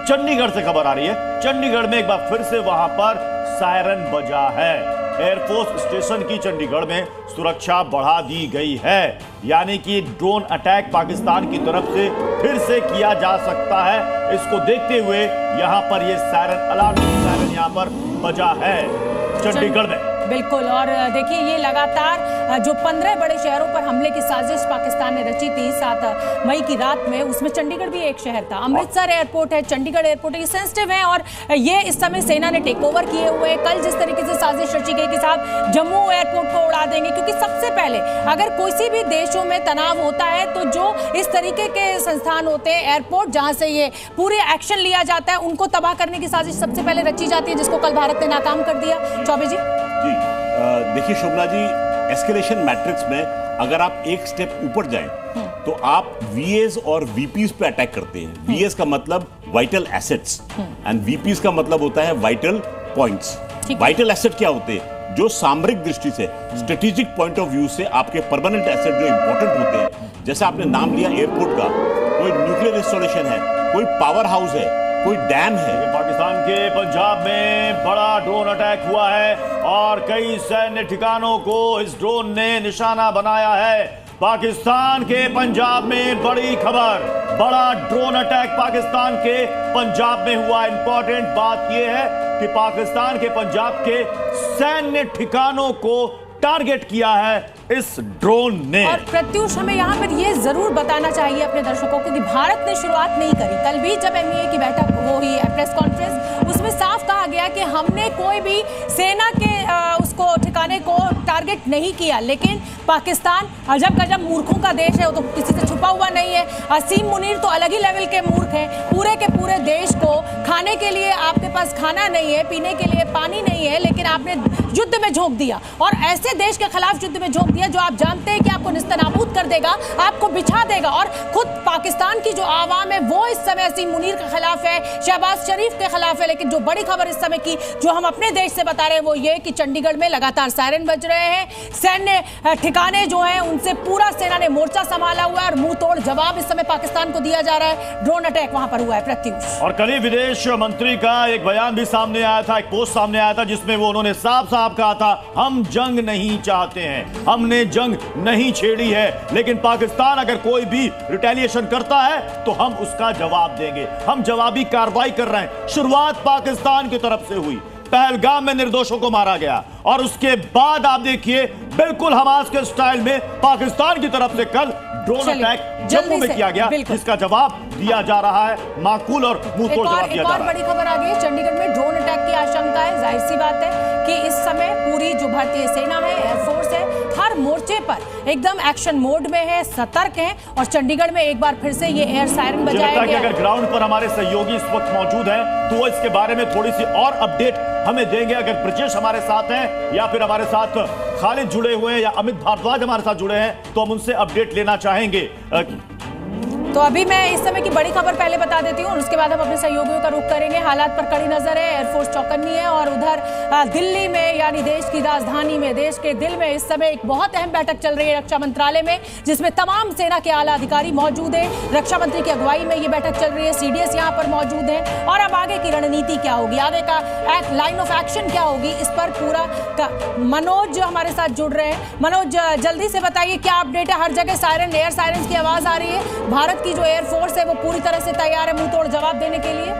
चंडीगढ़ से खबर आ रही है। चंडीगढ़ में एक बार फिर से वहां पर सायरन बजा है। एयरफोर्स स्टेशन की चंडीगढ़ में सुरक्षा बढ़ा दी गई है, यानी कि ड्रोन अटैक पाकिस्तान की तरफ से फिर से किया जा सकता है। इसको देखते हुए यहां पर यह सायरन, अलार्म सायरन यहां पर बजा है चंडीगढ़ में। बिल्कुल। और देखिए, ये लगातार जो 15 बड़े शहरों पर हमले की साजिश पाकिस्तान ने रची थी 7 मई की रात में, उसमें चंडीगढ़ भी एक शहर था। अमृतसर एयरपोर्ट है, चंडीगढ़ एयरपोर्ट है, ये सेंसिटिव है और ये इस समय सेना ने टेक ओवर किए हुए हैं। कल जिस तरीके से साजिश रची गई कि साहब जम्मू एयरपोर्ट को उड़ा देंगे, क्योंकि सबसे पहले अगर किसी भी देशों में तनाव होता है तो जो इस तरीके के संस्थान होते हैं, एयरपोर्ट जहां से ये पूरे एक्शन लिया जाता है, उनको तबाह करने की साजिश सबसे पहले रची जाती है, जिसको कल भारत ने नाकाम कर दिया। चौबे जी। देखिए शोभना जी, एस्केलेशन मैट्रिक्स में अगर आप एक स्टेप ऊपर जाएं तो आप वीएस और वीपीज पे अटैक करते हैं। वीएस का मतलब वाइटल एसेट्स एंड वीपीज का मतलब होता है वाइटल पॉइंट्स। वाइटल एसेट क्या होते हैं? जो सामरिक दृष्टि से, स्ट्रेटेजिक पॉइंट ऑफ व्यू से आपके परमानेंट एसेट जो इंपॉर्टेंट होते हैं, जैसे आपने नाम लिया एयरपोर्ट का, कोई न्यूक्लियर इंस्टॉलेशन है, कोई पावर हाउस है, कोई डैम है। पाकिस्तान के पंजाब में बड़ा ड्रोन अटैक हुआ है और कई सैन्य ठिकानों को इस ड्रोन ने निशाना बनाया है। पाकिस्तान के पंजाब में बड़ी खबर, बड़ा ड्रोन अटैक पाकिस्तान के पंजाब में हुआ। इंपॉर्टेंट बात यह है कि पाकिस्तान के पंजाब के सैन्य ठिकानों को टारगेट किया है इस ड्रोन ने। और प्रत्युष, हमें यहाँ पर ये जरूर बताना चाहिए अपने दर्शकों को कि भारत ने शुरुआत नहीं करी। कल भी जब एमईए की बैठक हुई है, प्रेस कॉन्फ्रेंस, उसमें साफ कहा गया कि हमने कोई भी सेना के उसको ठिकाने को टारगेट नहीं किया। लेकिन पाकिस्तान अजब गजब मूर्खों का देश है, वो तो किसी से छुपा हुआ नहीं है। असीम मुनीर तो अलग ही लेवल के मूर्ख हैं। पूरे के पूरे देश को खाने के लिए आपके पास खाना नहीं है, पीने के लिए पानी नहीं है, लेकिन आपने युद्ध में झोंक दिया और ऐसे देश के खिलाफ युद्ध में झोंक दिया जो आप जानते हैं कि आपको निस्तनाबूद कर देगा, आपको बिछा देगा। और खुद पाकिस्तान की जो आवाम है वो इस समय असीम मुनीर के खिलाफ है, शहबाज शरीफ के खिलाफ है। लेकिन जो बड़ी खबर इस समय की जो हम अपने देश से बता रहे हैं वो ये कि चंडीगढ़ में लगातार सायरन बज रहे हैं। सैन्य ठिकाने जो हैं उनसे पूरा सेना ने मोर्चा संभाला हुआ है और मुंह तोड़ जवाब इस समय पाकिस्तान को दिया जा रहा है। ड्रोन अटैक वहां पर हुआ है। प्रत्युष, और कल ही विदेश मंत्री का एक बयान भी सामने आया था, एक पोस्ट सामने आया था जिसमें वो उन्होंने साफ साफ कहा था, हम जंग नहीं चाहते हैं, हमने जंग नहीं छेड़ी है, लेकिन पाकिस्तान अगर कोई भी रिटेलिएशन करता है तो हम उसका जवाब देंगे, हम जवाबी कार्रवाई कर रहे हैं। शुरुआत पाकिस्तान की तरफ से हुई, पहलगाम में निर्दोषों को मारा गया और उसके बाद आप देखिए बिल्कुल हमास के स्टाइल में पाकिस्तान की तरफ से कल ड्रोन अटैक जम्मू में किया गया, जिसका जवाब दिया जा रहा है, माकूल और मुंहतोड़ जवाब दिया जा रहा है। एक और बड़ी खबर आ गई है, चंडीगढ़ में ड्रोन अटैक की आशंका है। जाहिर सी बात है कि इस समय पूरी जो भारतीय सेना है, एयरफोर्स है, हर मोर्चे पर एकदम एक्शन मोड में है, सतर्क है। और चंडीगढ़ में एक बार फिर से ये एयर सायरन बजाया गया। अगर ग्राउंड पर हमारे सहयोगी इस वक्त मौजूद हैं तो वो इसके बारे में थोड़ी सी और अपडेट हमें देंगे। अगर ब्रिजेश हमारे साथ हैं या फिर हमारे साथ खालिद जुड़े हुए हैं या अमित भारद्वाज हमारे साथ जुड़े हैं तो हम उनसे अपडेट लेना चाहेंगे। तो अभी मैं इस समय की बड़ी खबर पहले बता देती हूँ और उसके बाद हम अपने सहयोगियों का रुख करेंगे। हालात पर कड़ी नजर है, एयरफोर्स चौकन्नी है और उधर दिल्ली में यानी देश की राजधानी में, देश के दिल में इस समय एक बहुत अहम बैठक चल रही है रक्षा मंत्रालय में, जिसमें तमाम सेना के आला अधिकारी मौजूद हैं। रक्षा मंत्री की अगुवाई में ये बैठक चल रही है, सीडीएस यहाँ पर मौजूद है। और अब आगे की रणनीति क्या होगी, आगे का लाइन ऑफ एक्शन क्या होगी, इस पर पूरा मनोज हमारे साथ जुड़ रहे हैं। मनोज, जल्दी से बताइए क्या अपडेट है। हर जगह सायरन, एयर सायरन की आवाज आ रही है। भारत की जो एयरफोर्स है वो पूरी तरह से तैयार है मुंह तोड़ जवाब देने के लिए।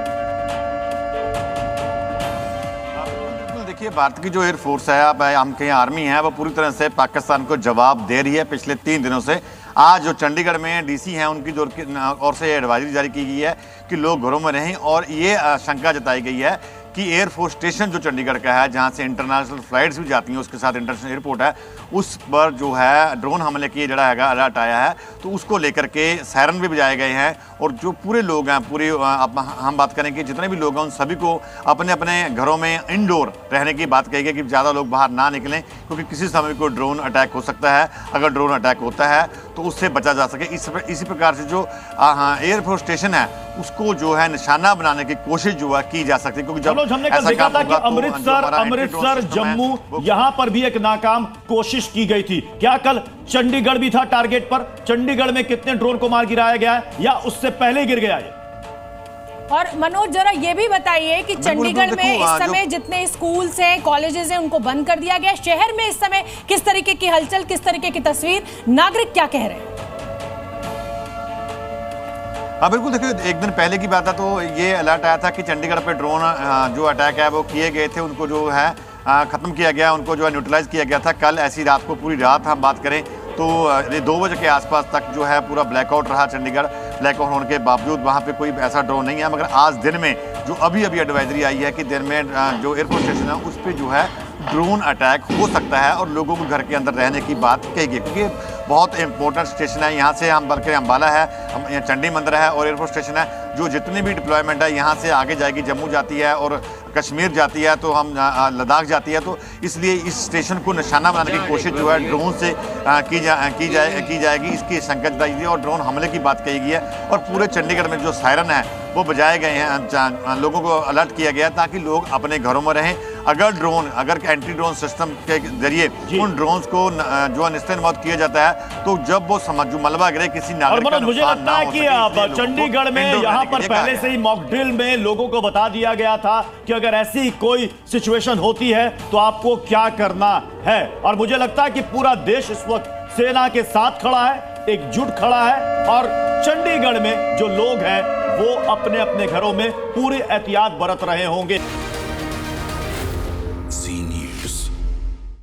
देखिए, भारत की जो एयरफोर्स है, अब हम कहीं आर्मी है, वो पूरी तरह से पाकिस्तान को जवाब दे रही है पिछले 3 दिनों से। आज जो चंडीगढ़ में डीसी हैं उनकी ओर से एडवाइजरी जारी की गई है कि लोग घरों में रहें और ये आशंका जताई गई है कि एयरफोर्स स्टेशन जो चंडीगढ़ का है, जहां से इंटरनेशनल फ्लाइट्स भी जाती हैं, उसके साथ इंटरनेशनल एयरपोर्ट है, उस पर जो है ड्रोन हमले की जड़ा है अलर्ट आया है, तो उसको लेकर के सायरन भी बजाए गए हैं। और जो पूरे लोग हैं, पूरे हम बात करें कि जितने भी लोग हैं उन सभी को अपने अपने घरों में इंडोर रहने की बात कही गई कि ज़्यादा लोग बाहर ना निकलें, क्योंकि किसी समय कोई ड्रोन अटैक हो सकता है। अगर ड्रोन अटैक होता है तो उससे बचा जा सके। इसी प्रकार से जो एयरफोर्स स्टेशन है उसको जो है निशाना बनाने की कोशिश जो है की जा सकती है, क्योंकि जब हमने कल देखा था कि अमृतसर जम्मू यहां पर भी एक नाकाम कोशिश की गई थी। क्या कल चंडीगढ़ भी था टारगेट पर? चंडीगढ़ में कितने ड्रोन को मार गिराया गया है या उससे पहले गिर गया? और मनोज जरा ये भी बताइए कि चंडीगढ़ में इस समय जितने स्कूल्स हैं, कॉलेजेस हैं, उनको बंद कर दिया गया। शहर में इस समय किस तरीके की हलचल, किस तरीके की तस्वीर, नागरिक क्या कह रहे हैं? हाँ बिल्कुल, देखिए एक दिन पहले की बात है तो ये अलर्ट आया था कि चंडीगढ़ पे ड्रोन जो अटैक है वो किए गए थे, उनको जो है खत्म किया गया, उनको जो है न्यूट्रलाइज किया गया था। कल ऐसी रात को, पूरी रात हम बात करें तो 2 बजे के आसपास तक जो है पूरा ब्लैकआउट रहा चंडीगढ़। ब्लैकआउट होने के बावजूद वहाँ पे कोई ऐसा ड्रोन नहीं है, मगर आज दिन में जो अभी एडवाइजरी आई है कि दिन में जो एयरपोर्ट स्टेशन है उस पर जो है ड्रोन अटैक हो सकता है और लोगों को घर के अंदर रहने की बात कही गई, क्योंकि बहुत इंपॉर्टेंट स्टेशन है। यहाँ से हम बल्कि अम्बाला है, हम यहाँ चंडी मंदिर है और एयरपोर्ट स्टेशन है, जो जितनी भी डिप्लॉयमेंट है यहाँ से आगे जाएगी, जम्मू जाती है और कश्मीर जाती है, तो हम लद्दाख जाती है। तो इसलिए इस स्टेशन को निशाना बनाने की कोशिश जो है ड्रोन से की जाएगी, इसकी शंका जताई गई और ड्रोन हमले की बात कही गई है। और पूरे चंडीगढ़ में जो सायरन है वो बजाए गए हैं, लोगों को अलर्ट किया गया ताकि लोग अपने घरों में रहें। अगर एंटी ड्रोन सिस्टम के जरिए उन ड्रोन्स को जो निस्तेमाल किया जाता है तो जब वो जो मलबा गिरे किसी नागरिक का मुझे नुकसान लगता ना है हो कि सके, अब चंडीगढ़ में यहाँ पर पहले से ही मॉक ड्रिल में लोगों को बता दिया गया था कि अगर ऐसी कोई सिचुएशन होती है तो आपको क्या करना है। और मुझे लगता है कि पूरा देश इस वक्त सेना के साथ खड़ा है, एकजुट खड़ा है और चंडीगढ़ में जो लोग हैं वो अपने अपने घरों में पूरी एहतियात बरत रहे होंगे।